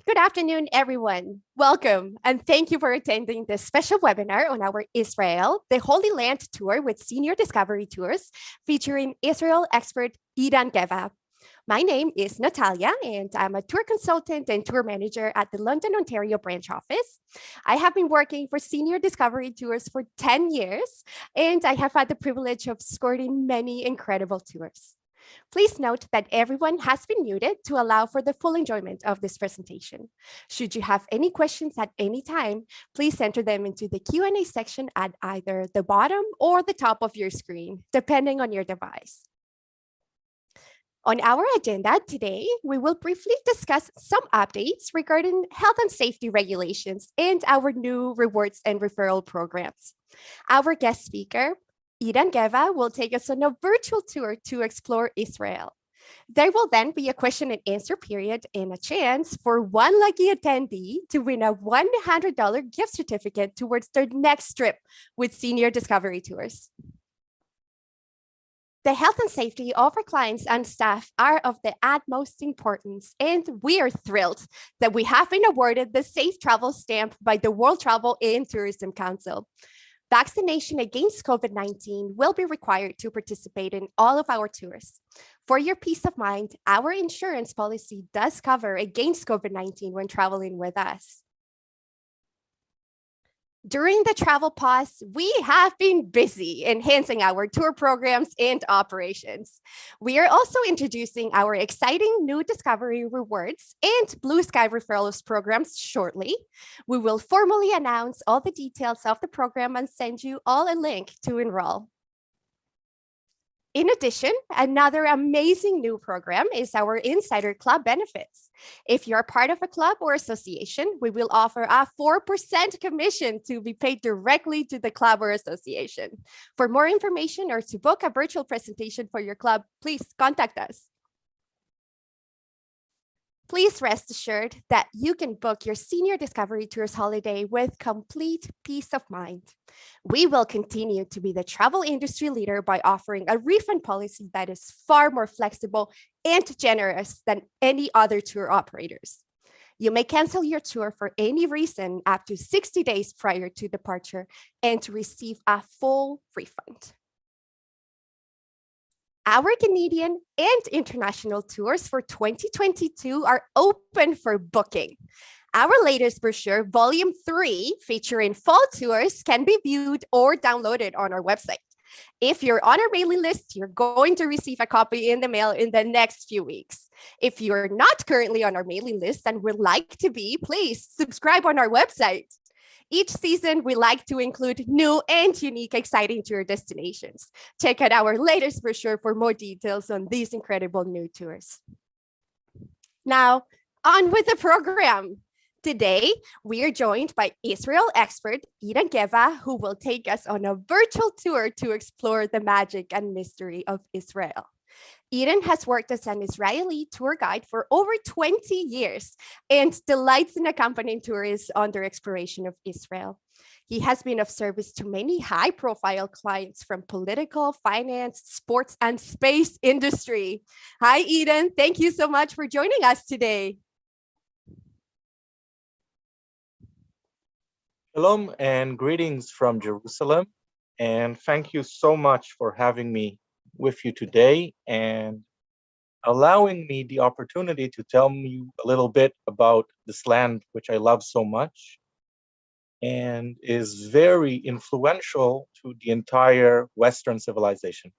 Good afternoon, everyone. Welcome, and thank you for attending this special webinar on our Israel, the Holy Land Tour with Senior Discovery Tours, featuring Israel expert Idan Geva. My name is Natalia, and I'm a tour consultant and tour manager at the London, Ontario branch office. I have been working for Senior Discovery Tours for 10 years, and I have had the privilege of escorting many incredible tours. Please note that everyone has been muted to allow for the full enjoyment of this presentation. Should you have any questions at any time, please enter them into the Q&A section at either the bottom or the top of your screen, depending on your device. On our agenda today, we will briefly discuss some updates regarding health and safety regulations and our new rewards and referral programs. Our guest speaker, Idan Geva, will take us on a virtual tour to explore Israel. There will then be a question and answer period and a chance for one lucky attendee to win a $100 gift certificate towards their next trip with Senior Discovery Tours. The health and safety of our clients and staff are of the utmost importance, and we are thrilled that we have been awarded the Safe Travel Stamp by the World Travel and Tourism Council. Vaccination against COVID-19 will be required to participate in all of our tours. For your peace of mind, our insurance policy does cover against COVID-19 when traveling with us. During the travel pause, we have been busy enhancing our tour programs and operations. We are also introducing our exciting new Discovery Rewards and Blue Sky Referrals programs shortly. We will formally announce all the details of the program and send you all a link to enroll. In addition, another amazing new program is our Insider Club benefits. If you're part of a club or association, we will offer a 4% commission to be paid directly to the club or association. For more information or to book a virtual presentation for your club, please contact us. Please rest assured that you can book your Senior Discovery Tours holiday with complete peace of mind. We will continue to be the travel industry leader by offering a refund policy that is far more flexible and generous than any other tour operators. You may cancel your tour for any reason up to 60 days prior to departure and receive a full refund. Our Canadian and international tours for 2022 are open for booking. Our latest brochure, Volume 3, featuring fall tours, can be viewed or downloaded on our website. If you're on our mailing list, you're going to receive a copy in the mail in the next few weeks. If you're not currently on our mailing list and would like to be, please subscribe on our website. Each season, we like to include new and unique, exciting tour destinations. Check out our latest brochure for more details on these incredible new tours. Now, on with the program. Today, we are joined by Israel expert Idan Geva, who will take us on a virtual tour to explore the magic and mystery of Israel. Idan has worked as an Israeli tour guide for over 20 years and delights in accompanying tourists on their exploration of Israel. He has been of service to many high-profile clients from political, finance, sports, and space industry. Hi, Idan. Thank you so much for joining us today. Shalom and greetings from Jerusalem. And thank you so much for having me with you today and allowing me the opportunity to tell you a little bit about this land, which I love so much and is very influential to the entire Western civilization.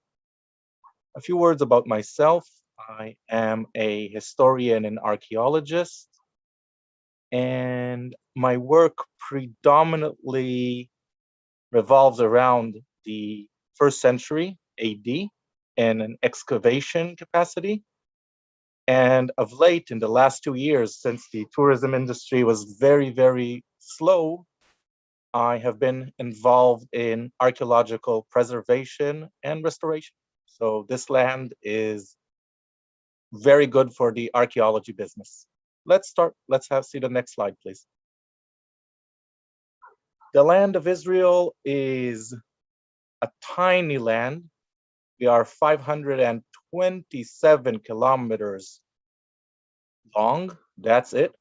A few words about myself. I am a historian and archaeologist, and my work predominantly revolves around the 1st century AD in an excavation capacity. And of late, in the last 2 years, since the tourism industry was very, very slow, I have been involved in archaeological preservation and restoration. So this land is very good for the archaeology business. Let's start. See the next slide, please. The land of Israel is a tiny land. We are 527 kilometers long. That's it.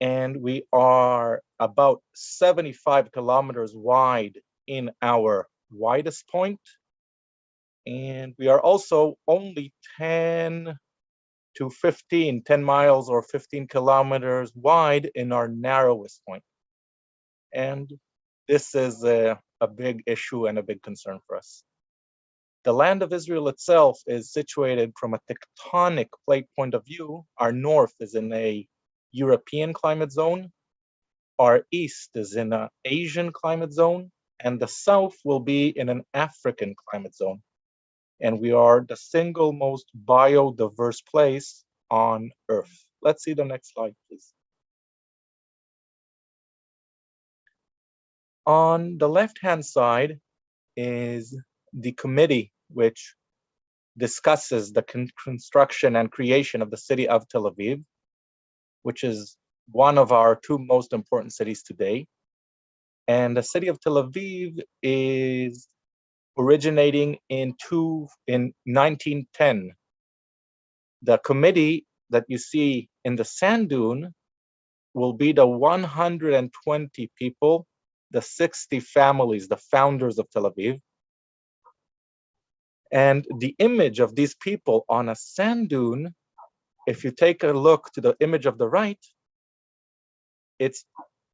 and we are about 75 kilometers wide in our widest point. And we are also only 10 miles or 15 kilometers wide in our narrowest point. And this is a big issue and a big concern for us. The land of Israel itself is situated from a tectonic plate point of view. Our north is in a European climate zone. Our east is in an Asian climate zone, and the south will be in an African climate zone. And we are the single most biodiverse place on Earth. Let's see the next slide, please. On the left-hand side is the committee which discusses the construction and creation of the city of Tel Aviv, which is one of our two most important cities today. And the city of Tel Aviv is originating in 1910. The committee that you see in the sand dune will be the 120 people, the 60 families, the founders of Tel Aviv. And the image of these people on a sand dune, if you take a look to the image of the right, it's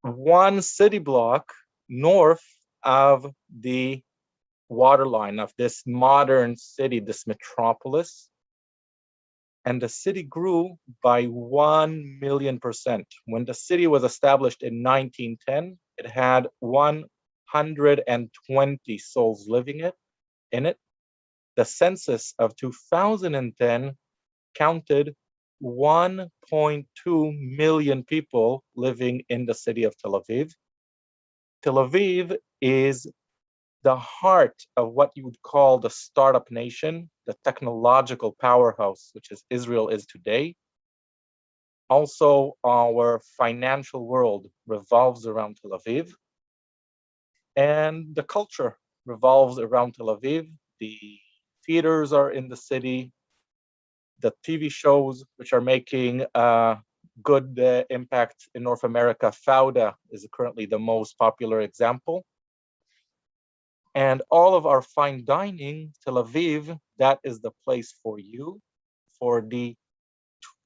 one city block north of the waterline of this modern city, this metropolis. And the city grew by 1 million%. When the city was established in 1910, it had 120 souls living in it. The census of 2010 counted 1.2 million people living in the city of Tel Aviv. Tel Aviv is the heart of what you would call the startup nation, the technological powerhouse, which is Israel is today. Also, our financial world revolves around Tel Aviv, and the culture revolves around Tel Aviv. The theaters are in the city. The TV shows, which are making a good impact in North America, Fauda is currently the most popular example. And all of our fine dining, Tel Aviv, that is the place for you, for the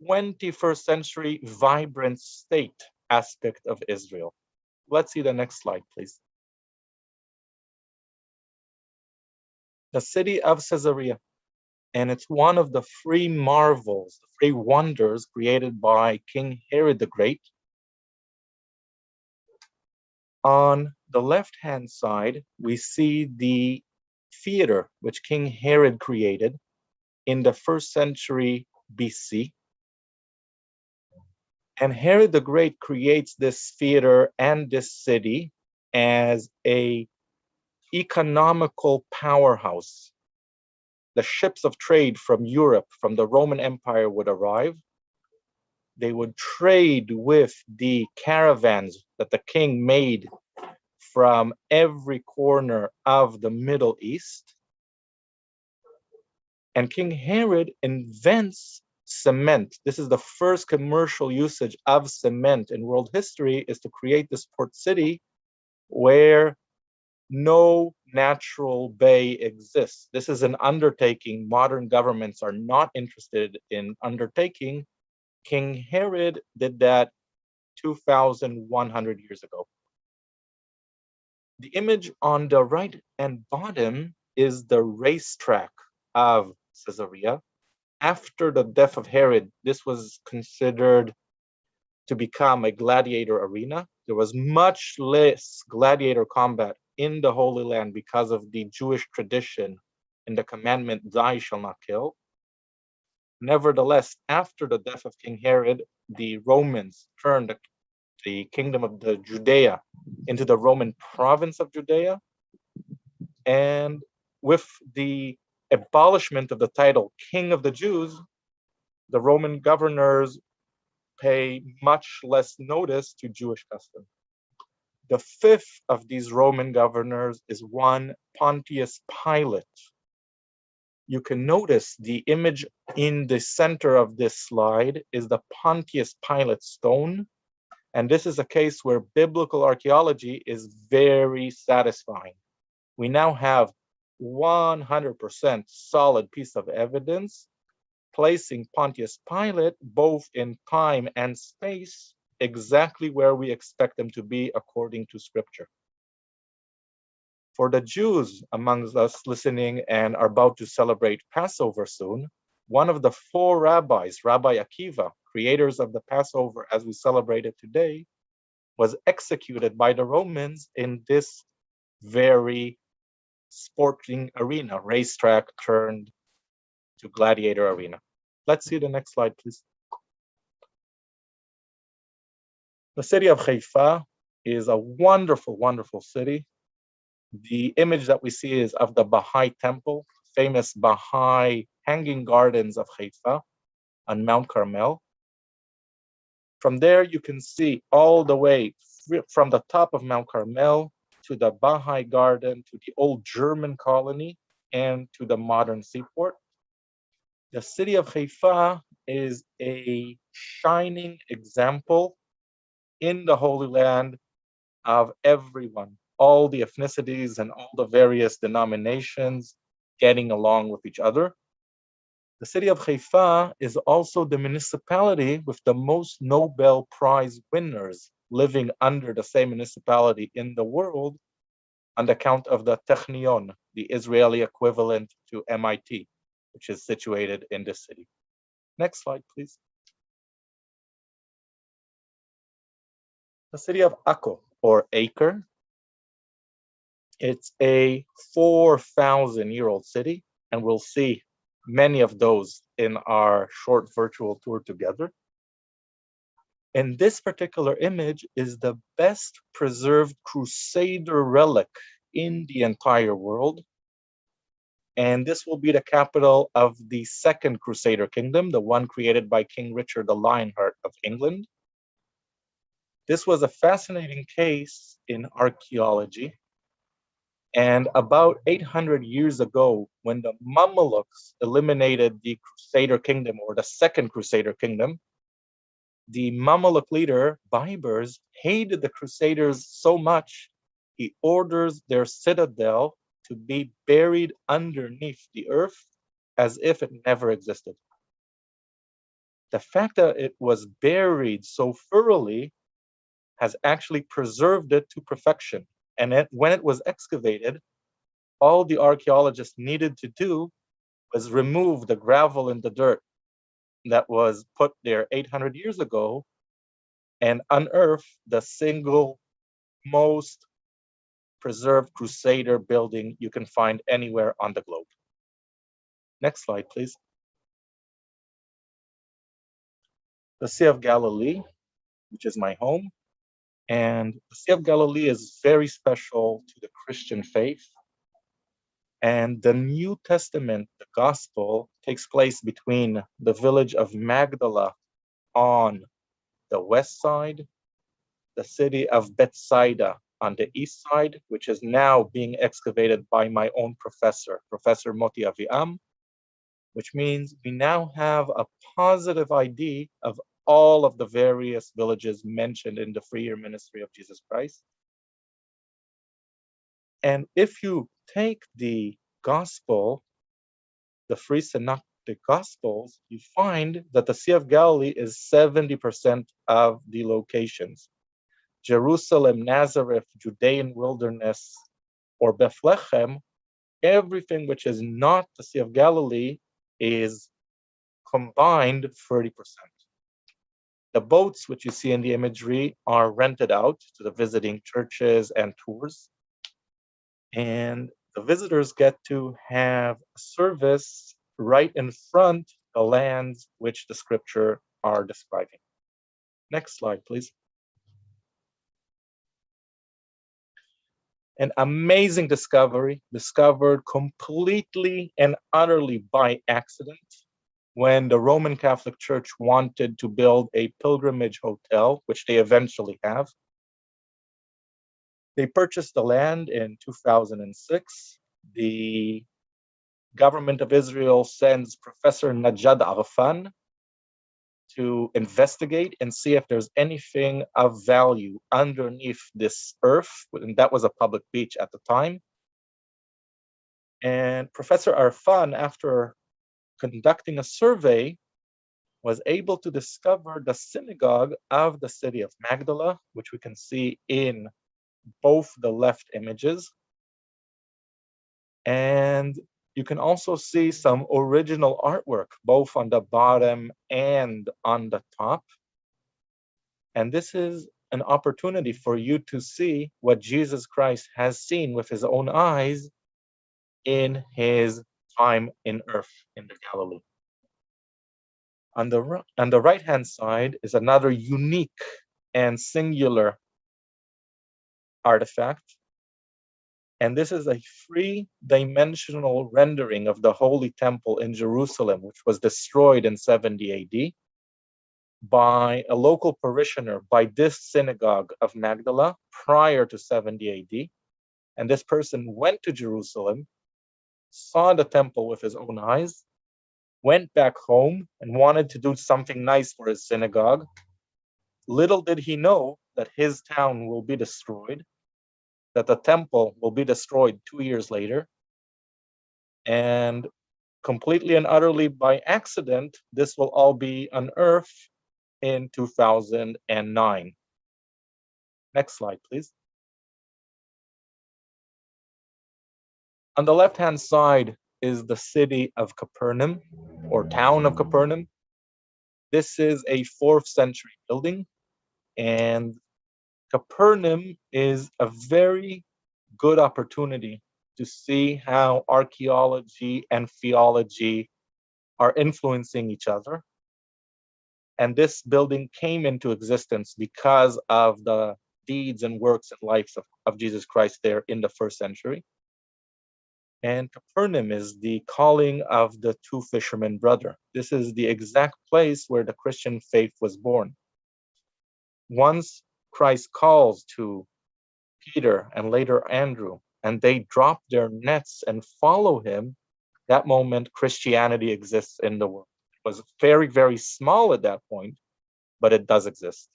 21st century vibrant state aspect of Israel. Let's see the next slide, please. The city of Caesarea, and it's one of the three marvels, the three wonders created by King Herod the Great. On the left-hand side, we see the theater which King Herod created in the 1st century BC. And Herod the Great creates this theater and this city as an economical powerhouse. The ships of trade from Europe, from the Roman Empire would arrive. They would trade with the caravans that the king made from every corner of the Middle East. And King Herod invents cement. This is the first commercial usage of cement in world history, is to create this port city where no natural bay exists. This is an undertaking modern governments are not interested in undertaking. King Herod did that 2,100 years ago. The image on the right and bottom is the racetrack of Caesarea. After the death of Herod, this was considered to become a gladiator arena. There was much less gladiator combat in the Holy Land because of the Jewish tradition and the commandment, thou shalt not kill. Nevertheless, after the death of King Herod, the Romans turned the kingdom of the Judea into the Roman province of Judea. And with the abolishment of the title King of the Jews, the Roman governors pay much less notice to Jewish custom. The fifth of these Roman governors is one Pontius Pilate. You can notice the image in the center of this slide is the Pontius Pilate stone. And this is a case where biblical archaeology is very satisfying. We now have 100% solid piece of evidence placing Pontius Pilate both in time and space exactly where we expect them to be according to scripture. For the Jews amongst us listening and are about to celebrate Passover soon, one of the four rabbis, Rabbi Akiva, creators of the Passover as we celebrate it today, was executed by the Romans in this very sporting arena, racetrack turned to gladiator arena. Let's see the next slide, please. The city of Haifa is a wonderful, wonderful city. The image that we see is of the Baha'i temple, famous Baha'i hanging gardens of Haifa on Mount Carmel. From there, you can see all the way from the top of Mount Carmel to the Baha'i garden, to the old German colony, and to the modern seaport. The city of Haifa is a shining example in the Holy Land of everyone, all the ethnicities and all the various denominations getting along with each other. The city of Haifa is also the municipality with the most Nobel Prize winners living under the same municipality in the world on account of the Technion, the Israeli equivalent to MIT, which is situated in this city. Next slide, please. The city of Akko, or Acre. It's a 4,000-year-old city, and we'll see many of those in our short virtual tour together. And this particular image is the best preserved Crusader relic in the entire world. And this will be the capital of the second Crusader kingdom, the one created by King Richard the Lionheart of England. This was a fascinating case in archaeology. And about 800 years ago, when the Mamelukes eliminated the Crusader kingdom, or the second Crusader kingdom, the Mameluk leader, Baibars, hated the Crusaders so much, he orders their citadel to be buried underneath the earth as if it never existed. The fact that it was buried so thoroughly has actually preserved it to perfection. And when it was excavated, all the archaeologists needed to do was remove the gravel and the dirt that was put there 800 years ago and unearth the single most preserved Crusader building you can find anywhere on the globe. Next slide, please. The Sea of Galilee, which is my home. And the Sea of Galilee is very special to the Christian faith. And the New Testament, the gospel, takes place between the village of Magdala on the west side, the city of Bethsaida on the east side, which is now being excavated by my own professor, Professor Moti Aviam, which means we now have a positive ID of all of the various villages mentioned in the 3-year ministry of Jesus Christ. And if you take the gospel, the 3 synoptic gospels, you find that the Sea of Galilee is 70% of the locations. Jerusalem, Nazareth, Judean wilderness, or Bethlehem, everything which is not the Sea of Galilee is combined 30%. The boats which you see in the imagery are rented out to the visiting churches and tours. And the visitors get to have a service right in front of the lands which the scripture are describing. Next slide, please. An amazing discovery, discovered completely and utterly by accident when the Roman Catholic Church wanted to build a pilgrimage hotel, which they eventually have. They purchased the land in 2006. The government of Israel sends Professor Najad Arfan to investigate and see if there's anything of value underneath this earth. And that was a public beach at the time. And Professor Arfan, after conducting a survey, was able to discover the synagogue of the city of Magdala, which we can see in both the left images. And you can also see some original artwork, both on the bottom and on the top. And this is an opportunity for you to see what Jesus Christ has seen with his own eyes in his time in earth in the Galilee. On the right-hand side is another unique and singular artifact. And this is a three-dimensional rendering of the Holy Temple in Jerusalem, which was destroyed in 70 AD by a local parishioner by this synagogue of Magdala prior to 70 AD. And this person went to Jerusalem, saw the temple with his own eyes, went back home and wanted to do something nice for his synagogue. Little did he know that his town will be destroyed, that the temple will be destroyed 2 years later. And completely and utterly by accident, this will all be unearthed in 2009. Next slide, please. On the left-hand side is the city of Capernaum, or town of Capernaum. This is a 4th century building, and Capernaum is a very good opportunity to see how archaeology and theology are influencing each other. And this building came into existence because of the deeds and works and life of Jesus Christ there in the 1st century. And Capernaum is the calling of the two fishermen brother. This is the exact place where the Christian faith was born. Once Christ calls to Peter and later Andrew, and they drop their nets and follow him, that moment Christianity exists in the world. It was very, very small at that point, but it does exist.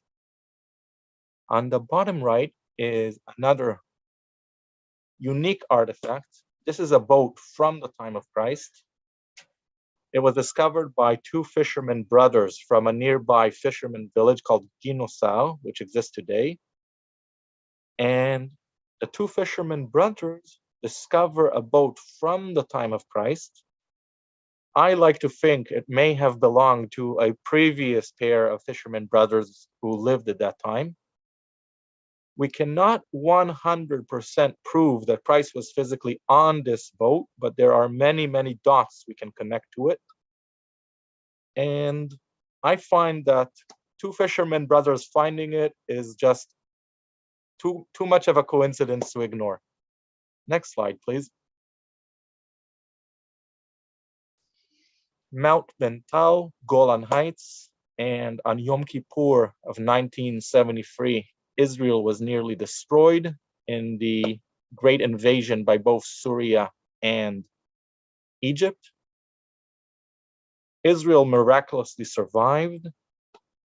On the bottom right is another unique artifact. This is a boat from the time of Christ. It was discovered by two fishermen brothers from a nearby fisherman village called Ginosau, which exists today. And the two fishermen brothers discover a boat from the time of Christ. I like to think it may have belonged to a previous pair of fishermen brothers who lived at that time. We cannot 100% prove that Christ was physically on this boat, but there are many, many dots we can connect to it. And I find that two fishermen brothers finding it is just too much of a coincidence to ignore. Next slide, please. Mount Bental, Golan Heights, and on Yom Kippur of 1973, Israel was nearly destroyed in the great invasion by both Syria and Egypt. Israel miraculously survived,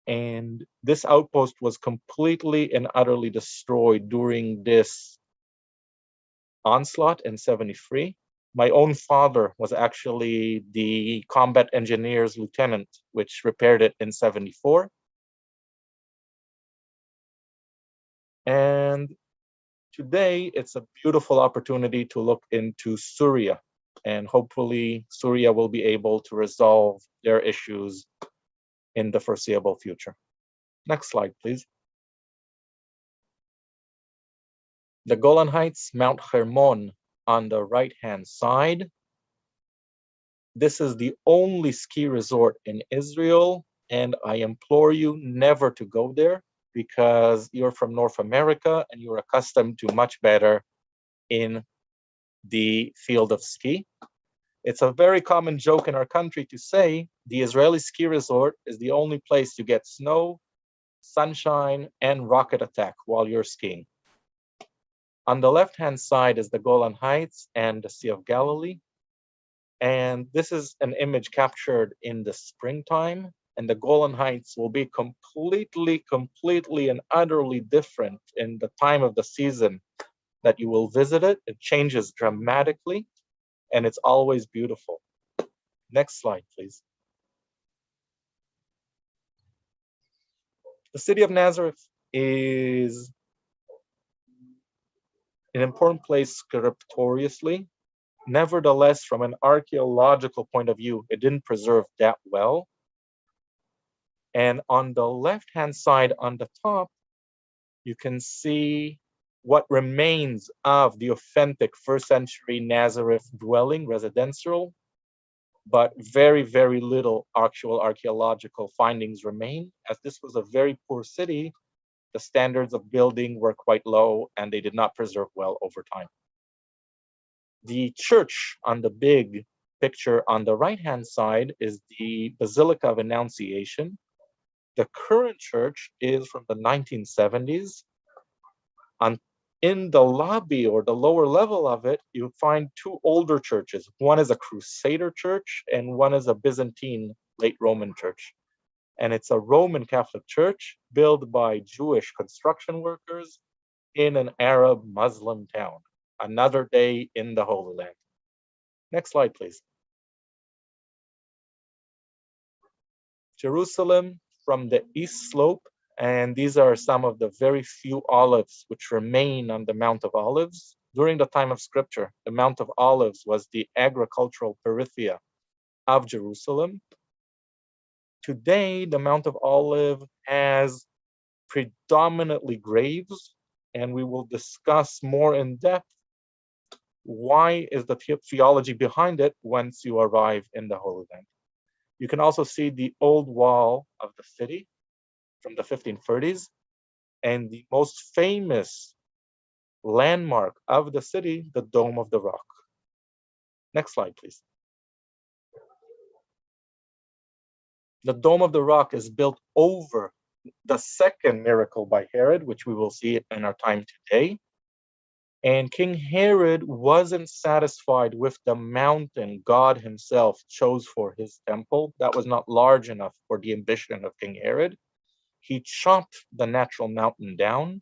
and this outpost was completely and utterly destroyed during this onslaught in 73. My own father was actually the combat engineers lieutenant, which repaired it in 74. And today, it's a beautiful opportunity to look into Syria, and hopefully Syria will be able to resolve their issues in the foreseeable future. Next slide, please. The Golan Heights, Mount Hermon on the right-hand side. This is the only ski resort in Israel, and I implore you never to go there because you're from North America and you're accustomed to much better in the field of ski. It's a very common joke in our country to say the Israeli ski resort is the only place you get snow, sunshine, and rocket attack while you're skiing. On the left-hand side is the Golan Heights and the Sea of Galilee. And this is an image captured in the springtime. and the Golan Heights will be completely and utterly different in the time of the season that you will visit it. It changes dramatically, and it's always beautiful. Next slide, please. The city of Nazareth is an important place scriptoriously. Nevertheless, from an archaeological point of view, it didn't preserve that well. And on the left-hand side on the top, you can see what remains of the authentic first century Nazareth dwelling, residential, but very little actual archaeological findings remain. As this was a very poor city, the standards of building were quite low and they did not preserve well over time. The church on the big picture on the right-hand side is the Basilica of Annunciation. The current church is from the 1970s. In the lobby or the lower level of it, you find two older churches. One is a Crusader church and one is a Byzantine late Roman church. And it's a Roman Catholic church built by Jewish construction workers in an Arab Muslim town. Another day in the Holy Land. Next slide, please. Jerusalem from the east slope, and these are some of the very few olives which remain on the Mount of Olives. During the time of Scripture, the Mount of Olives was the agricultural peritheia of Jerusalem. Today, the Mount of Olives has predominantly graves, and we will discuss more in depth why is the theology behind it once you arrive in the Holy Land. You can also see the old wall of the city from the 1530s, and the most famous landmark of the city, the Dome of the Rock. Next slide, please. The Dome of the Rock is built over the second miracle by Herod, which we will see in our time today. And King Herod wasn't satisfied with the mountain God himself chose for his temple. That was not large enough for the ambition of King Herod. He chopped the natural mountain down.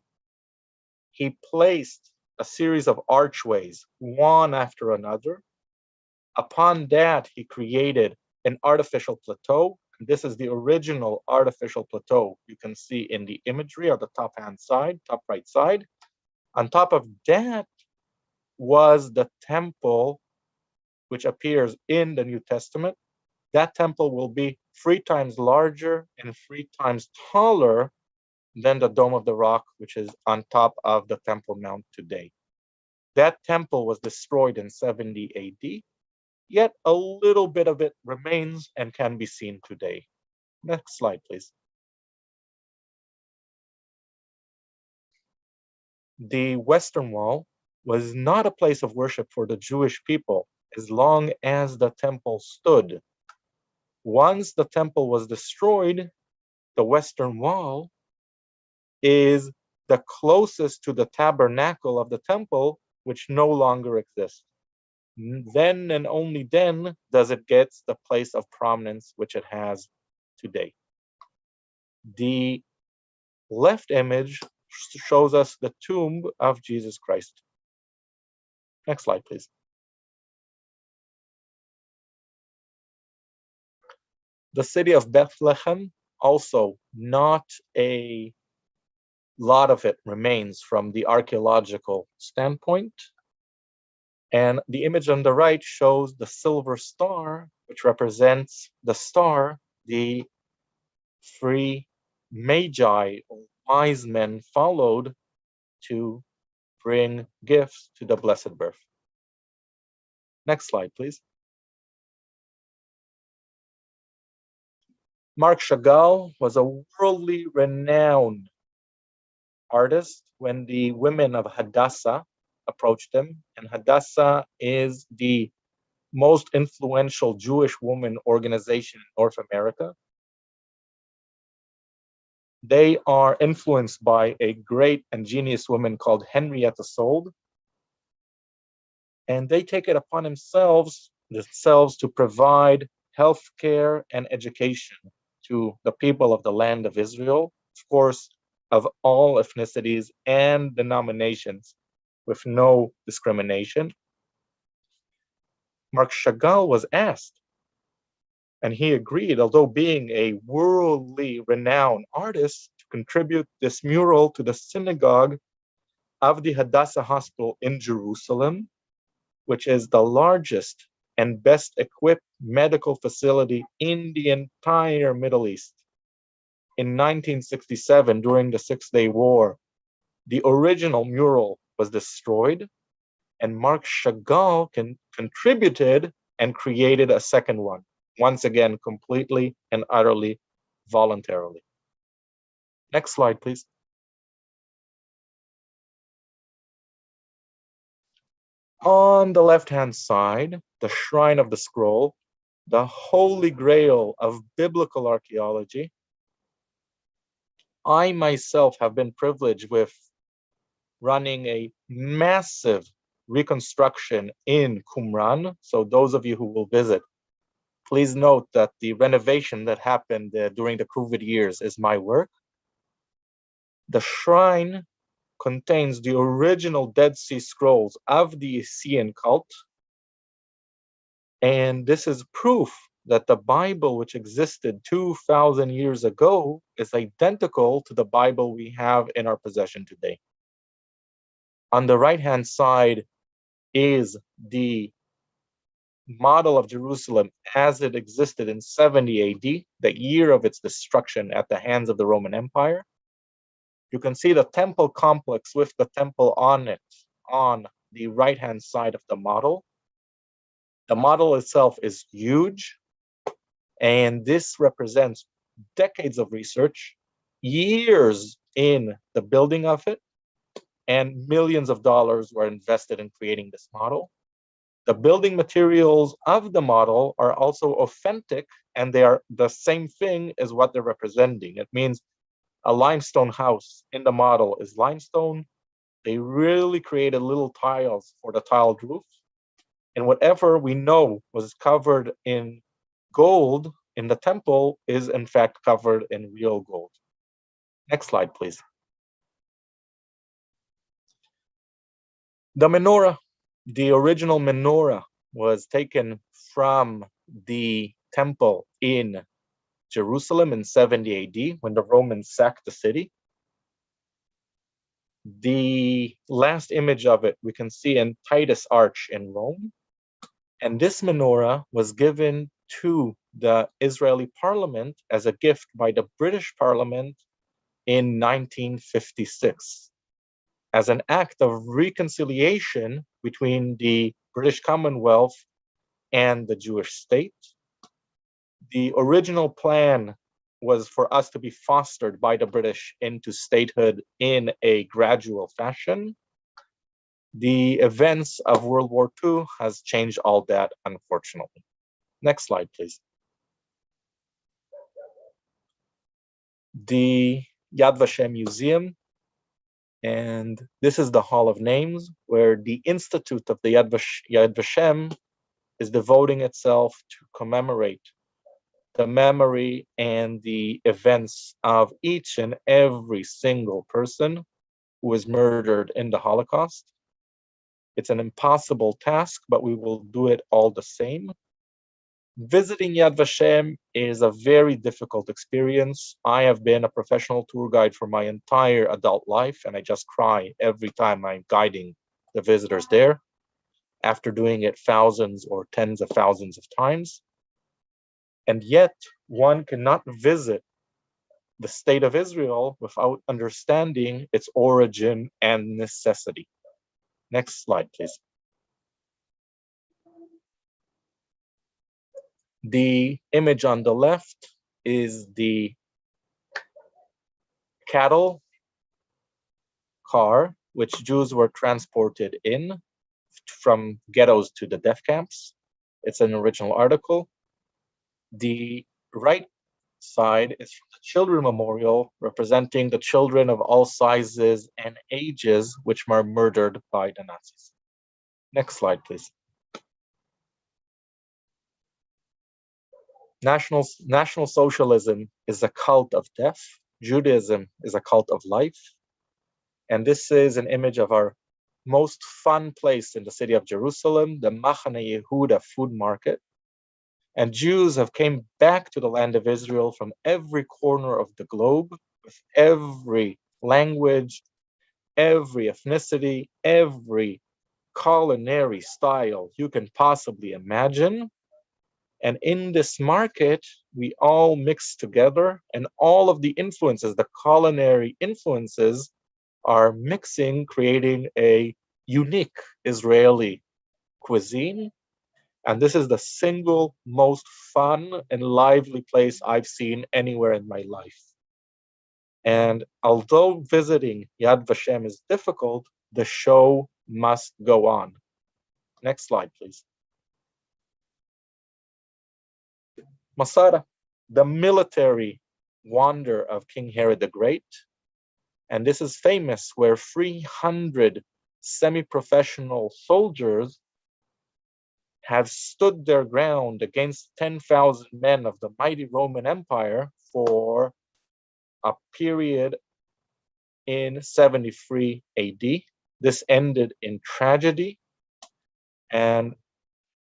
He placed a series of archways, one after another. Upon that, he created an artificial plateau. This is the original artificial plateau you can see in the imagery on the top right side. On top of that was the temple, which appears in the New Testament. That temple will be 3 times larger and 3 times taller than the Dome of the Rock, which is on top of the Temple Mount today. That temple was destroyed in 70 AD, yet a little bit of it remains and can be seen today. Next slide, please. The Western Wall was not a place of worship for the Jewish people as long as the temple stood. Once the temple was destroyed, the Western Wall is the closest to the tabernacle of the temple, which no longer exists. Then and only then does it get the place of prominence which it has today. The left image shows us the tomb of Jesus Christ. Next slide, please. The city of Bethlehem, also not a lot of it remains from the archaeological standpoint. And the image on the right shows the silver star, which represents the star the 3 magi, or wise men, followed to bring gifts to the Blessed Birth. Next slide, please. Marc Chagall was a worldly renowned artist when the women of Hadassah approached him, and Hadassah is the most influential Jewish woman organization in North America. They are influenced by a great and genius woman called Henrietta Sold, and they take it upon themselves to provide healthcare and education to the people of the land of Israel, of course, of all ethnicities and denominations, with no discrimination. Marc Chagall was asked, and he agreed, although being a worldly renowned artist, to contribute this mural to the synagogue of the Hadassah Hospital in Jerusalem, which is the largest and best equipped medical facility in the entire Middle East. In 1967, during the Six-Day War, the original mural was destroyed, and Marc Chagall contributed and created a second one, once again, completely and utterly voluntarily. Next slide, please. On the left-hand side, the Shrine of the Scroll, the holy grail of biblical archaeology. I myself have been privileged with running a massive reconstruction in Qumran. So those of you who will visit, please note that the renovation that happened during the COVID years is my work. The shrine contains the original Dead Sea Scrolls of the Essene cult. And this is proof that the Bible, which existed 2,000 years ago, is identical to the Bible we have in our possession today. On the right-hand side is the model of Jerusalem as it existed in 70 AD, the year of its destruction at the hands of the Roman Empire. You can see the temple complex with the temple on it on the right-hand side of the model. The model itself is huge, and this represents decades of research, years in the building of it, and millions of dollars were invested in creating this model. The building materials of the model are also authentic, and they are the same thing as what they're representing. It means a limestone house in the model is limestone. They really created little tiles for the tiled roof. And whatever we know was covered in gold in the temple is in fact covered in real gold. Next slide, please. The menorah, the original menorah, was taken from the temple in Jerusalem in 70 AD when the Romans sacked the city. The last image of it we can see in Titus Arch in Rome. And this menorah was given to the Israeli parliament as a gift by the British parliament in 1956 as an act of reconciliation between the British Commonwealth and the Jewish state. The original plan was for us to be fostered by the British into statehood in a gradual fashion. The events of World War II has changed all that, unfortunately. Next slide, please. The Yad Vashem Museum, and this is the Hall of Names, where the Institute of the Yad Vashem is devoting itself to commemorate the memory and the events of each and every single person who was murdered in the Holocaust. It's an impossible task, but we will do it all the same. Visiting Yad Vashem is a very difficult experience. I have been a professional tour guide for my entire adult life, and I just cry every time I'm guiding the visitors there, after doing it thousands or tens of thousands of times. And yet, one cannot visit the state of Israel without understanding its origin and necessity. Next slide, please. The image on the left is the cattle car, which Jews were transported in from ghettos to the death camps. It's an original article. The right side is from the Children Memorial, representing the children of all sizes and ages which were murdered by the Nazis. Next slide, please. National Socialism is a cult of death. Judaism is a cult of life. And this is an image of our most fun place in the city of Jerusalem, the Machane Yehuda food market. And Jews have came back to the land of Israel from every corner of the globe, with every language, every ethnicity, every culinary style you can possibly imagine. And in this market, we all mix together, and all of the influences, the culinary influences, are mixing, creating a unique Israeli cuisine. And this is the single most fun and lively place I've seen anywhere in my life. And although visiting Yad Vashem is difficult, the show must go on. Next slide, please. Masada, the military wonder of King Herod the Great. And this is famous, where 300 semi-professional soldiers have stood their ground against 10,000 men of the mighty Roman Empire for a period in 73 AD. This ended in tragedy, and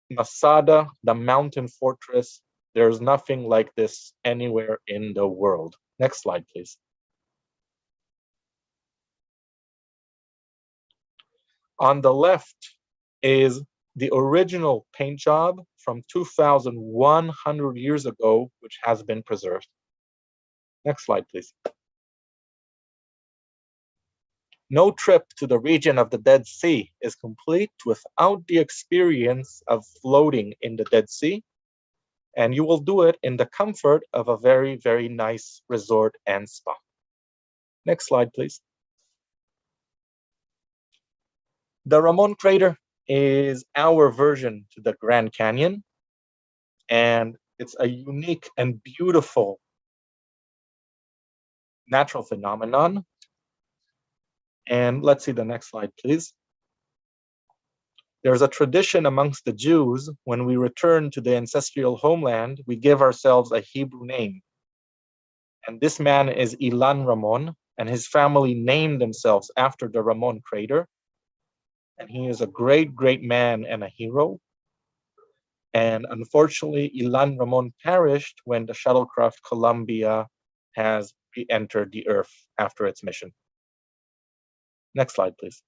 Masada, the mountain fortress, there's nothing like this anywhere in the world. Next slide, please. On the left is the original paint job from 2,100 years ago, which has been preserved. Next slide, please. No trip to the region of the Dead Sea is complete without the experience of floating in the Dead Sea, and you will do it in the comfort of a very, very nice resort and spa. Next slide, please. The Ramon crater is our version to the Grand Canyon, and it's a unique and beautiful natural phenomenon. And let's see the next slide, please. There's a tradition amongst the Jews, when we return to the ancestral homeland, we give ourselves a Hebrew name. And this man is Ilan Ramon, and his family named themselves after the Ramon crater. And he is a great, great man and a hero. And unfortunately, Ilan Ramon perished when the shuttlecraft Columbia has re-entered the Earth after its mission. Next slide, please.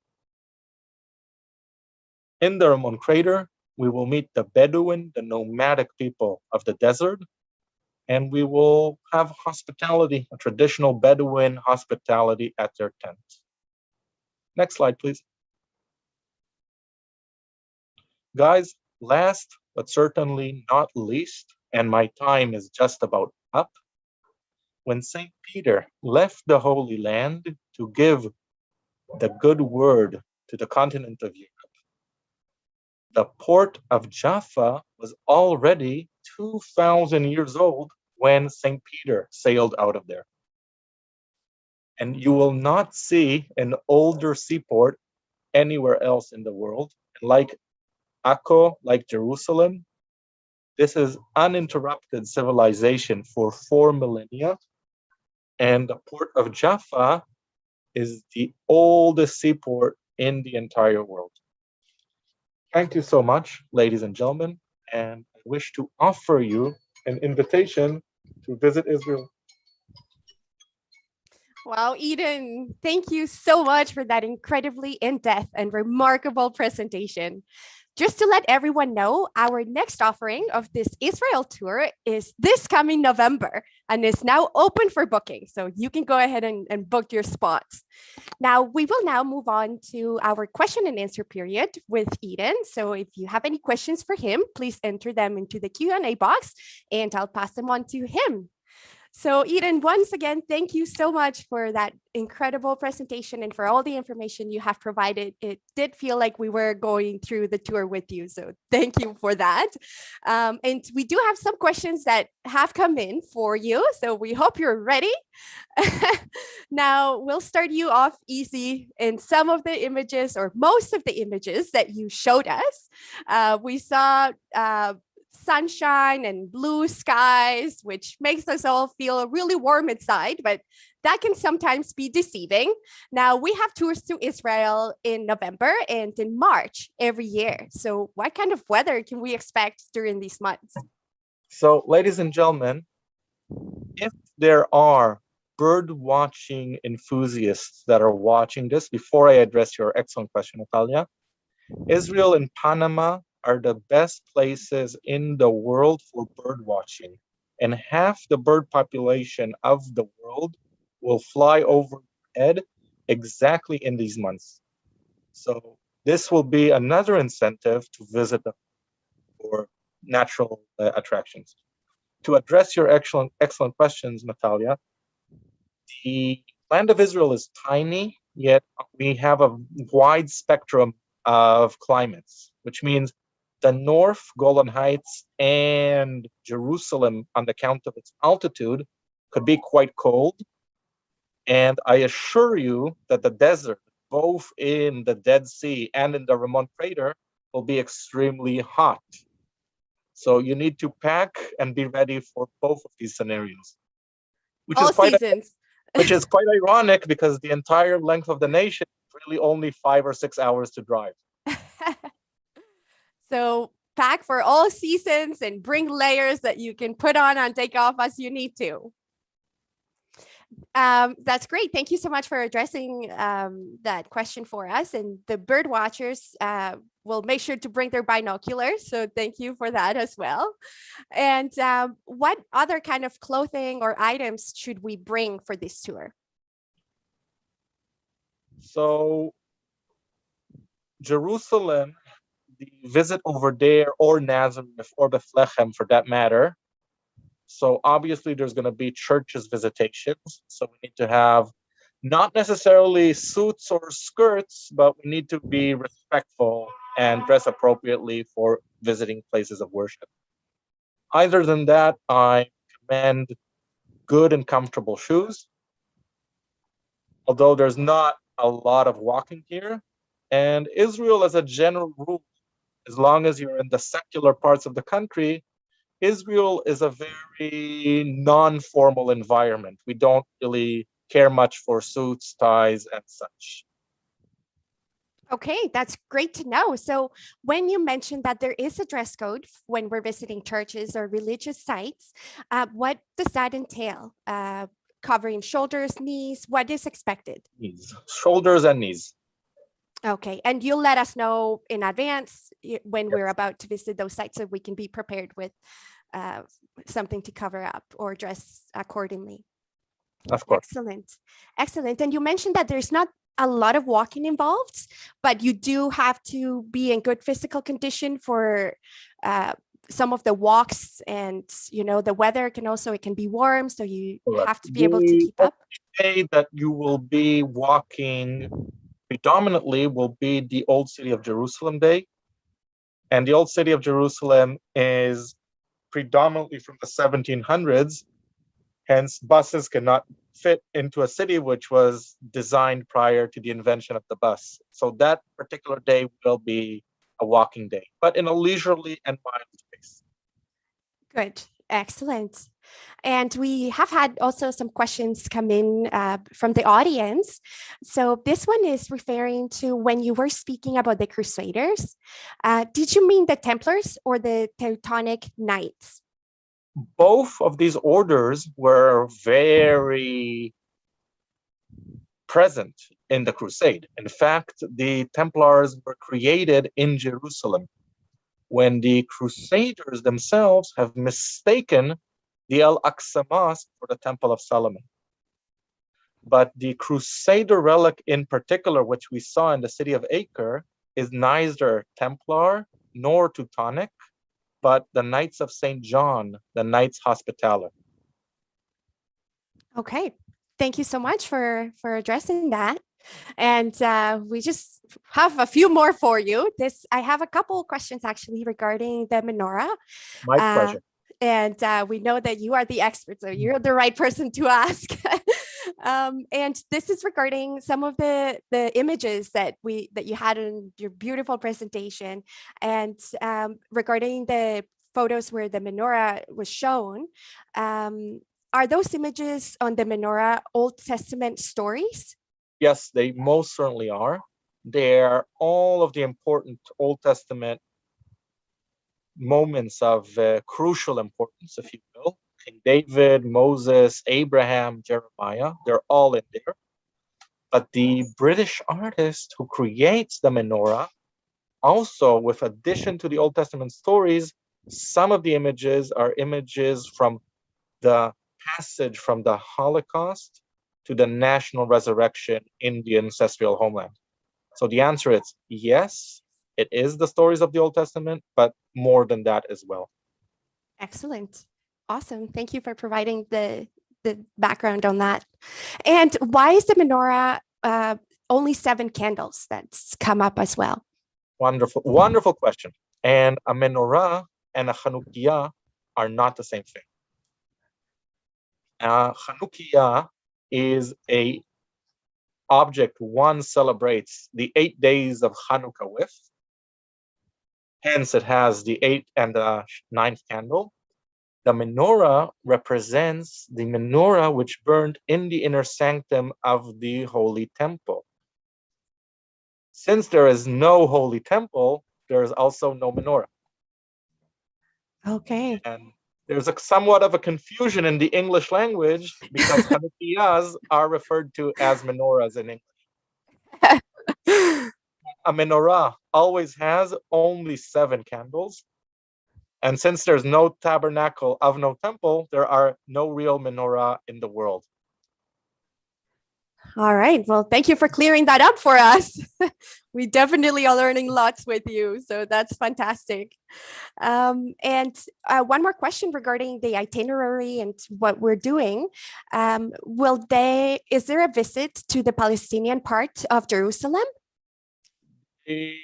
In the Ramon crater, we will meet the Bedouin, the nomadic people of the desert, and we will have hospitality, a traditional Bedouin hospitality at their tent. Next slide, please. Guys, last but certainly not least, and my time is just about up, when St. Peter left the Holy Land to give the good word to the continent of Europe, the port of Jaffa was already 2,000 years old when St. Peter sailed out of there. And you will not see an older seaport anywhere else in the world. Like Akko, like Jerusalem, this is uninterrupted civilization for 4 millennia. And the port of Jaffa is the oldest seaport in the entire world. Thank you so much, ladies and gentlemen, and I wish to offer you an invitation to visit Israel. Wow, Eden, thank you so much for that incredibly in-depth and remarkable presentation. Just to let everyone know, our next offering of this Israel tour is this coming November and is now open for booking. So you can go ahead and book your spots. Now, we will now move on to our question and answer period with Eden. So if you have any questions for him, please enter them into the Q&A box and I'll pass them on to him. So Eden, once again, thank you so much for that incredible presentation and for all the information you have provided. It did feel like we were going through the tour with you. So thank you for that. And we do have some questions that have come in for you. So we hope you're ready. Now we'll start you off easy. In some of the images or most of the images that you showed us, we saw sunshine and blue skies, which makes us all feel really warm inside, but that can sometimes be deceiving. Now, we have tours to Israel in November and in March every year. So what kind of weather can we expect during these months? So, ladies and gentlemen, if there are bird watching enthusiasts that are watching this, before I address your excellent question, Natalia, Israel and Panama are the best places in the world for bird watching. And half the bird population of the world will fly overhead exactly in these months. So this will be another incentive to visit them for natural attractions. To address your excellent questions, Natalia, the land of Israel is tiny, yet we have a wide spectrum of climates, which means the North Golan Heights and Jerusalem, on account of its altitude, could be quite cold. And I assure you that the desert, both in the Dead Sea and in the Ramon Crater, will be extremely hot. So you need to pack and be ready for both of these scenarios, which All is quite seasons. which is quite ironic because the entire length of the nation is really only 5 or 6 hours to drive. So pack for all seasons and bring layers that you can put on and take off as you need to. That's great. Thank you so much for addressing that question for us. And the bird watchers will make sure to bring their binoculars. So thank you for that as well. And what other kind of clothing or items should we bring for this tour? So Jerusalem, the visit over there, or Nazareth, or Bethlehem for that matter. So obviously there's going to be churches visitations. So we need to have not necessarily suits or skirts, but we need to be respectful and dress appropriately for visiting places of worship. Other than that, I recommend good and comfortable shoes, although there's not a lot of walking here. And Israel, as a general rule, as long as you're in the secular parts of the country, Israel is a very non-formal environment. We don't really care much for suits, ties, and such. Okay, that's great to know. So when you mentioned that there is a dress code when we're visiting churches or religious sites, what does that entail? Covering shoulders, knees, what is expected? Knees, shoulders and knees. Okay, and you'll let us know in advance when Yes. we're about to visit those sites so we can be prepared with something to cover up or dress accordingly. Of course. Excellent. Excellent. And you mentioned that there's not a lot of walking involved, but you do have to be in good physical condition for some of the walks, and the weather it can be warm, so you Correct. have to be able to keep up. The day that you will be walking predominantly will be the Old City of Jerusalem Day. And the Old City of Jerusalem is predominantly from the 1700s. Hence, buses cannot fit into a city which was designed prior to the invention of the bus. So that particular day will be a walking day, but in a leisurely and mild pace. Good. Excellent. And we have had also some questions come in from the audience. So this one is referring to when you were speaking about the Crusaders. Did you mean the Templars or the Teutonic Knights? Both of these orders were very present in the Crusade. In fact, the Templars were created in Jerusalem when the Crusaders themselves have mistaken the Al-Aqsa Mosque for the Temple of Solomon. But the Crusader relic in particular, which we saw in the city of Acre, is neither Templar nor Teutonic, but the Knights of St. John, the Knights Hospitaller. Okay, thank you so much for addressing that. And we just have a few more for you. I have a couple of questions actually regarding the menorah. My pleasure. And we know that you are the expert, so you're the right person to ask. And this is regarding some of the images that you had in your beautiful presentation, and regarding the photos where the menorah was shown. Are those images on the menorah Old Testament stories? Yes, they most certainly are. They're all of the important Old Testament moments of crucial importance, if you will. King David, Moses, Abraham, Jeremiah, they're all in there. But the British artist who creates the menorah, also with addition to the Old Testament stories, some of the images are images from the passage from the Holocaust to the national resurrection in the ancestral homeland. So the answer is yes, it is the stories of the Old Testament, but more than that as well. Excellent. Awesome. Thank you for providing the background on that. And why is the menorah only 7 candles? That's come up as well. Wonderful, wonderful question. And a menorah and a Chanukiah are not the same thing. Chanukiah is a object one celebrates the 8 days of Hanukkah with. Hence, it has the 8th and the 9th candle. The menorah represents the menorah which burned in the inner sanctum of the holy temple. Since there is no holy temple, there is also no menorah. Okay. And there's somewhat of a confusion in the English language because Hanukkahs are referred to as menorahs in English. A menorah always has only 7 candles. And since there's no tabernacle of no temple, there are no real menorah in the world. All right. Well, thank you for clearing that up for us. We definitely are learning lots with you. So that's fantastic. And one more question regarding the itinerary and what we're doing. Is there a visit to the Palestinian part of Jerusalem? The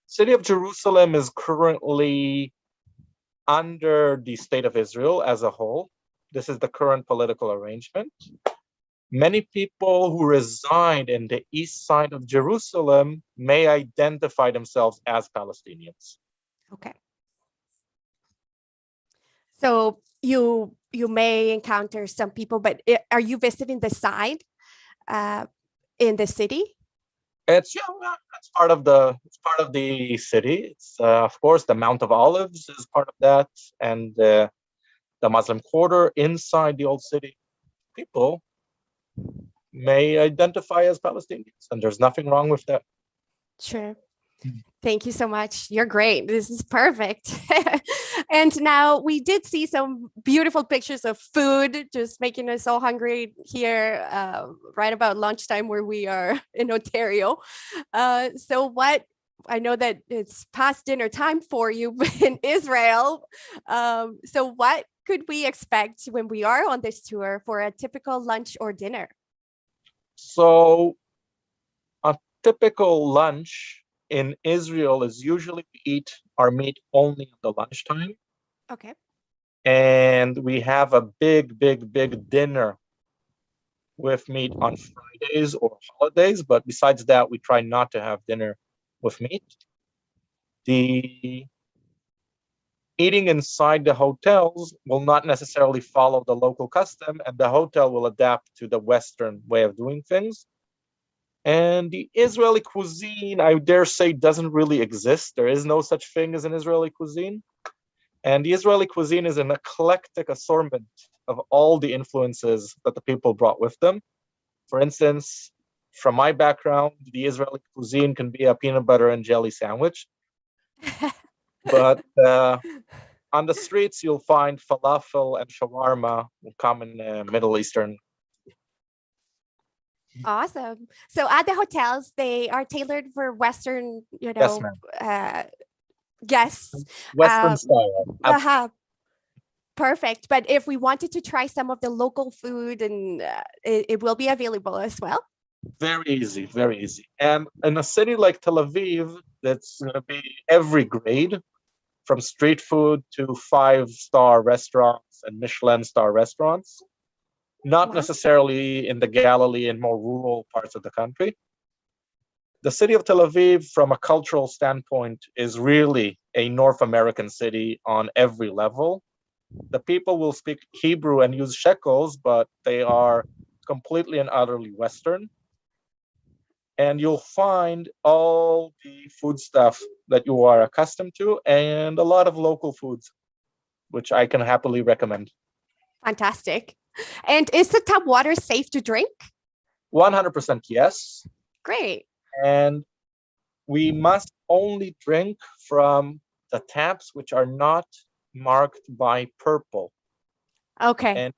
city of Jerusalem is currently under the state of Israel as a whole. This is the current political arrangement. Many people who reside in the east side of Jerusalem may identify themselves as Palestinians. Okay. So you may encounter some people, but are you visiting the side in the city? It's part of the city. It's of course the Mount of Olives is part of that, and the Muslim Quarter inside the old city. People may identify as Palestinians, and there's nothing wrong with that. Sure. Thank you so much. You're great. This is perfect. And now we did see some beautiful pictures of food, just making us all hungry here right about lunchtime where we are in Ontario. I know that it's past dinner time for you in Israel. So what could we expect when we are on this tour for a typical lunch or dinner? So a typical lunch in Israel is usually we eat our meat only at the lunchtime. Okay. And we have a big dinner with meat on Fridays or holidays. But besides that, we try not to have dinner with meat. The eating inside the hotels will not necessarily follow the local custom, and the hotel will adapt to the Western way of doing things. And the Israeli cuisine, I dare say, doesn't really exist. There is no such thing as an Israeli cuisine. And the Israeli cuisine is an eclectic assortment of all the influences that the people brought with them. For instance, from my background, the Israeli cuisine can be a peanut butter and jelly sandwich. But on the streets, you'll find falafel and shawarma, common Middle Eastern. Awesome. So at the hotels, they are tailored for Western, Yes, guests. Western style. Perfect. But if we wanted to try some of the local food, and it will be available as well. Very easy, very easy. And in a city like Tel Aviv, that's going to be every grade, from street food to 5-star restaurants and Michelin star restaurants. Not necessarily in the Galilee and more rural parts of the country. The city of Tel Aviv, from a cultural standpoint, is really a North American city on every level. The people will speak Hebrew and use shekels, but they are completely and utterly Western. And you'll find all the food stuff that you are accustomed to and a lot of local foods, which I can happily recommend. Fantastic. And is the tap water safe to drink? 100% yes. Great. And we must only drink from the taps which are not marked by purple. Okay. And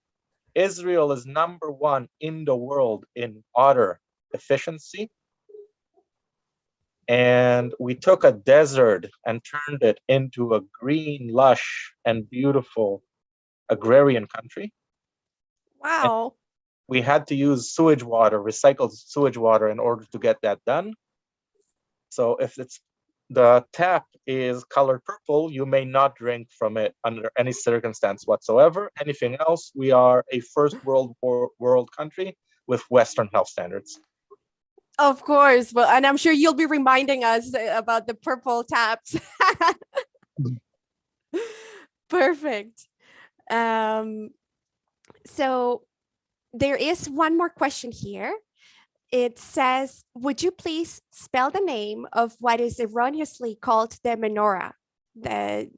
Israel is number one in the world in water efficiency. And we took a desert and turned it into a green, lush, and beautiful agrarian country. And Wow. we had to use sewage water, recycled sewage water, in order to get that done. So if the tap is colored purple, you may not drink from it under any circumstance whatsoever. Anything else, we are a first world country with Western health standards. Of course. Well, and I'm sure you'll be reminding us about the purple taps. Perfect. So there is one more question here. It says, would you please spell the name of what is erroneously called the menorah?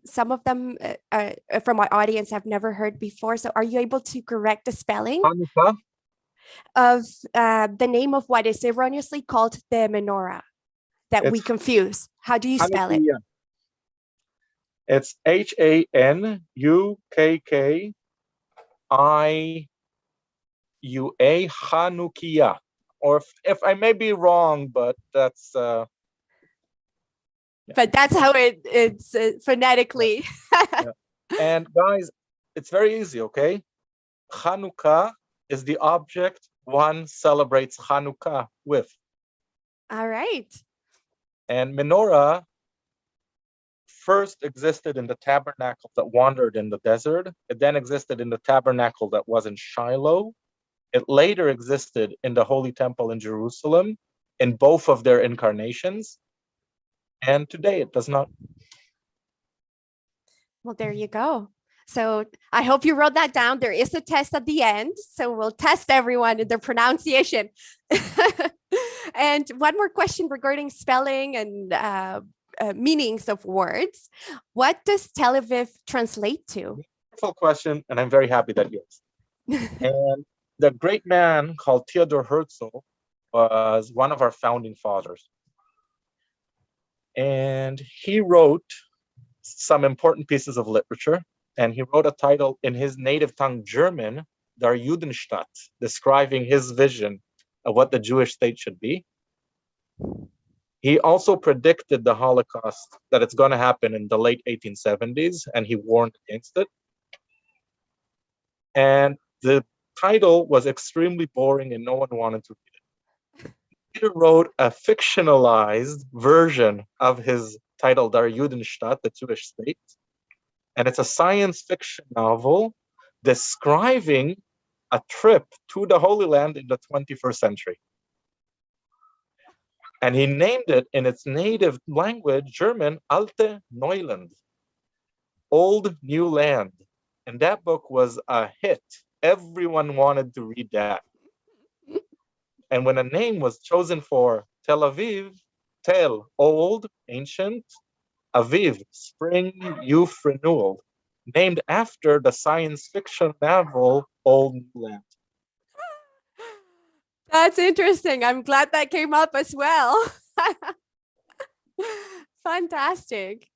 Some of them from our audience have never heard before. So are you able to correct the spelling Hanukkah? Of the name of what is erroneously called the menorah that we confuse? How do you spell it? It's Hanukkah, Hanukkah. Or if I may be wrong, but that's yeah. But that's how it's phonetically. Yeah. And guys, it's very easy, okay? Hanukkah is the object one celebrates Hanukkah with. All right. And menorah first existed in the tabernacle that wandered in the desert. It then existed in the tabernacle that was in Shiloh. It later existed in the Holy Temple in Jerusalem in both of their incarnations. And today it does not. Well, there you go. So I hope you wrote that down. There is a test at the end. So we'll test everyone in their pronunciation. And one more question regarding spelling and meanings of words. What does Tel Aviv translate to? Wonderful question, and I'm very happy that you asked. And the great man called Theodor Herzl was one of our founding fathers. And he wrote some important pieces of literature. And he wrote a title in his native tongue, German, Der Judenstaat, describing his vision of what the Jewish state should be. He also predicted the Holocaust, that it's going to happen in the late 1870s, and he warned against it. And the title was extremely boring and no one wanted to read it. He wrote a fictionalized version of his title, Der Judenstaat, the Jewish state. And it's a science fiction novel describing a trip to the Holy Land in the 21st century. And he named it in its native language, German, Alte Neuland, Old New Land. And that book was a hit. Everyone wanted to read that. And when a name was chosen for Tel Aviv, Tel, old, ancient, Aviv, spring, youth, renewal, named after the science fiction novel Old New Land. That's interesting. I'm glad that came up as well. Fantastic.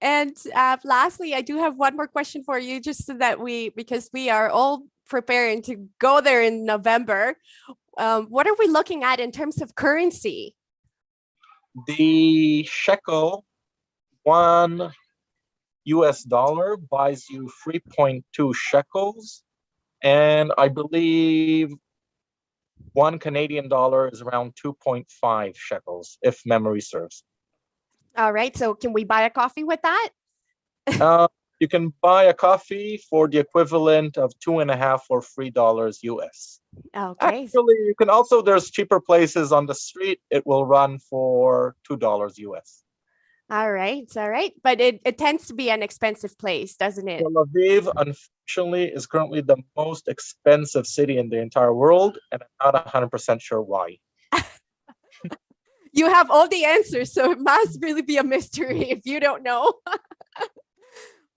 And lastly, I do have one more question for you, just so that because we are all preparing to go there in November. What are we looking at in terms of currency? The shekel, $1 buys you 3.2 shekels. And I believe $1 Canadian is around 2.5 shekels, if memory serves. All right. So can we buy a coffee with that? You can buy a coffee for the equivalent of $2.50 or $3 US. Okay. Actually, you can also, there's cheaper places on the street. It will run for $2 US. All right. All right. But it tends to be an expensive place, doesn't it? Tel Aviv, unfortunately, is currently the most expensive city in the entire world, and I'm not 100% sure why. You have all the answers, so it must really be a mystery if you don't know.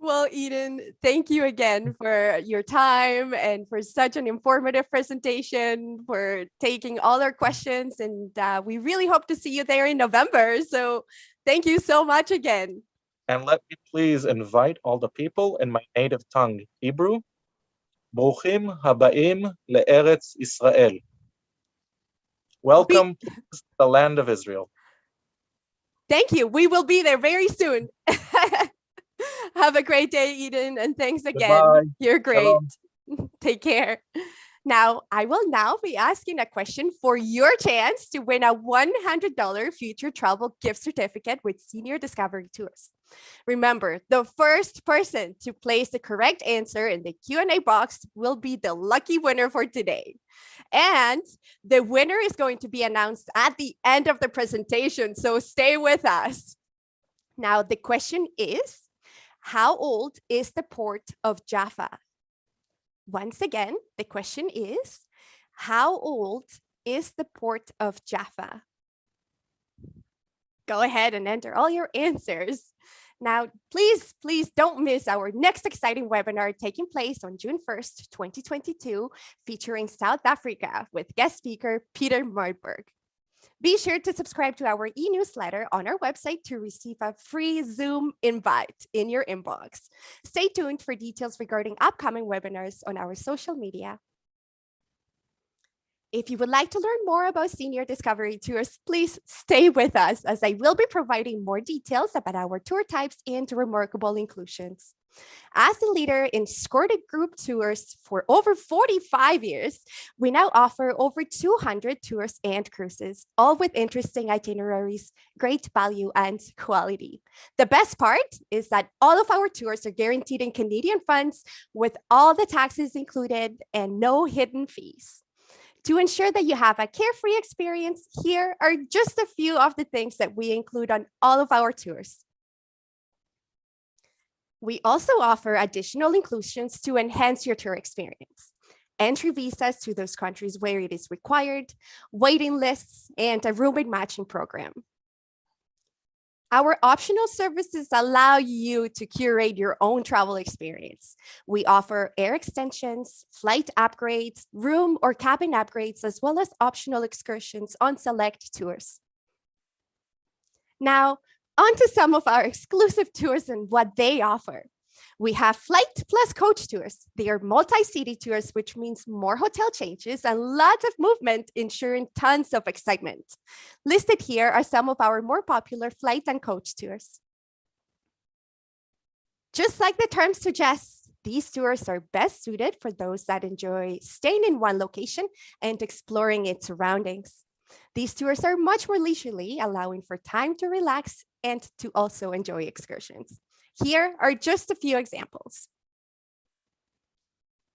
Well, Eden, thank you again for your time and for such an informative presentation, for taking all our questions. And we really hope to see you there in November. So thank you so much again. And let me please invite all the people in my native tongue, Hebrew. Bruchim habaim le'eretz Israel. Welcome to the land of Israel. Thank you. We will be there very soon. Have a great day, Eden, and thanks again. Goodbye. You're great. Shalom. Take care. Now, I will now be asking a question for your chance to win a $100 future travel gift certificate with Senior Discovery Tours. Remember, the first person to place the correct answer in the Q&A box will be the lucky winner for today. And the winner is going to be announced at the end of the presentation, so stay with us. Now, the question is, how old is the port of Jaffa? Once again, the question is, how old is the port of Jaffa? Go ahead and enter all your answers. Now, please don't miss our next exciting webinar taking place on June 1st, 2022, featuring South Africa with guest speaker Peter Marburg. Be sure to subscribe to our e-newsletter on our website to receive a free Zoom invite in your inbox. Stay tuned for details regarding upcoming webinars on our social media. If you would like to learn more about Senior Discovery Tours, please stay with us as I will be providing more details about our tour types and remarkable inclusions. As the leader in escorted group tours for over 45 years, we now offer over 200 tours and cruises, all with interesting itineraries, great value, and quality. The best part is that all of our tours are guaranteed in Canadian funds with all the taxes included and no hidden fees. To ensure that you have a carefree experience, here are just a few of the things that we include on all of our tours. We also offer additional inclusions to enhance your tour experience. Entry visas to those countries where it is required, waiting lists, and a roommate matching program. Our optional services allow you to curate your own travel experience. We offer air extensions, flight upgrades, room or cabin upgrades, as well as optional excursions on select tours. Now, on to some of our exclusive tours and what they offer. We have flight plus coach tours. They are multi-city tours, which means more hotel changes and lots of movement, ensuring tons of excitement. Listed here are some of our more popular flight and coach tours. Just like the term suggests, these tours are best suited for those that enjoy staying in one location and exploring its surroundings. These tours are much more leisurely, allowing for time to relax and to also enjoy excursions. Here are just a few examples.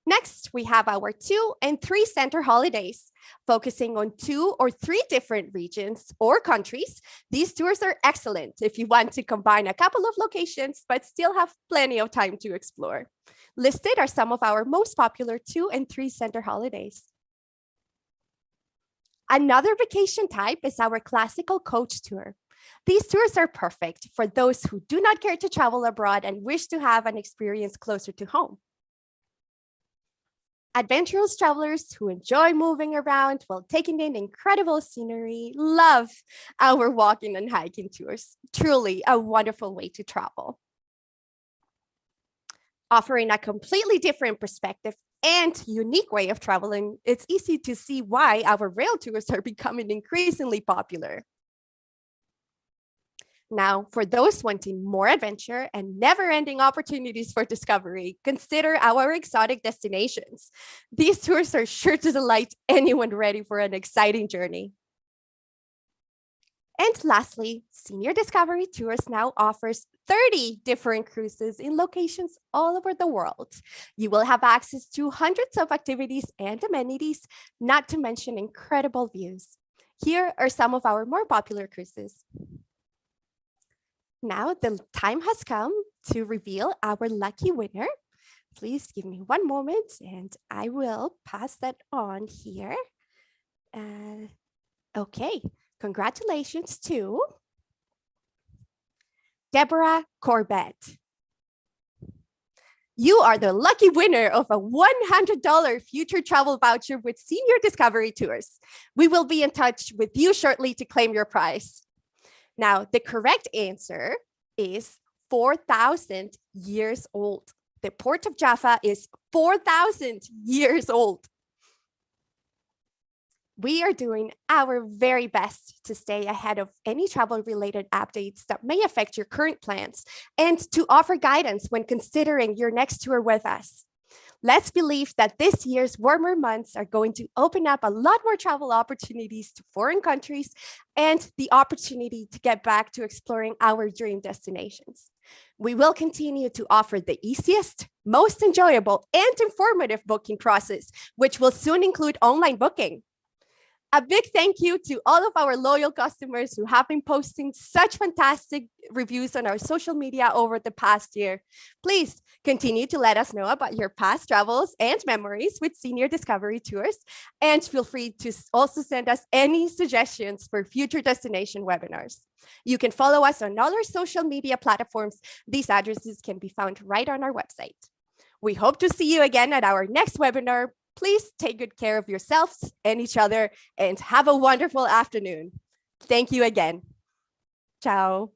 Next, we have our 2 and 3 center holidays. Focusing on 2 or 3 different regions or countries, these tours are excellent if you want to combine a couple of locations, but still have plenty of time to explore. Listed are some of our most popular 2 and 3 center holidays. Another vacation type is our classical coach tour. These tours are perfect for those who do not care to travel abroad and wish to have an experience closer to home. Adventurous travelers who enjoy moving around while taking in incredible scenery love our walking and hiking tours. Truly a wonderful way to travel. Offering a completely different perspective and unique way of traveling, it's easy to see why our rail tours are becoming increasingly popular. Now, for those wanting more adventure and never-ending opportunities for discovery, consider our exotic destinations. These tours are sure to delight anyone ready for an exciting journey. And lastly, Senior Discovery Tours now offers 30 different cruises in locations all over the world. You will have access to hundreds of activities and amenities, not to mention incredible views. Here are some of our more popular cruises. Now the time has come to reveal our lucky winner. Please give me one moment and I will pass that on here. Okay, congratulations to Deborah Corbett. You are the lucky winner of a $100 future travel voucher with Senior Discovery Tours. We will be in touch with you shortly to claim your prize. Now, the correct answer is 4,000 years old. The port of Jaffa is 4,000 years old. We are doing our very best to stay ahead of any travel-related updates that may affect your current plans and to offer guidance when considering your next tour with us. Let's believe that this year's warmer months are going to open up a lot more travel opportunities to foreign countries and the opportunity to get back to exploring our dream destinations. We will continue to offer the easiest, most enjoyable, and informative booking process, which will soon include online booking. A big thank you to all of our loyal customers who have been posting such fantastic reviews on our social media over the past year. Please continue to let us know about your past travels and memories with Senior Discovery Tours, and feel free to also send us any suggestions for future destination webinars. You can follow us on all our social media platforms. These addresses can be found right on our website. We hope to see you again at our next webinar. Please take good care of yourselves and each other and have a wonderful afternoon. Thank you again. Ciao.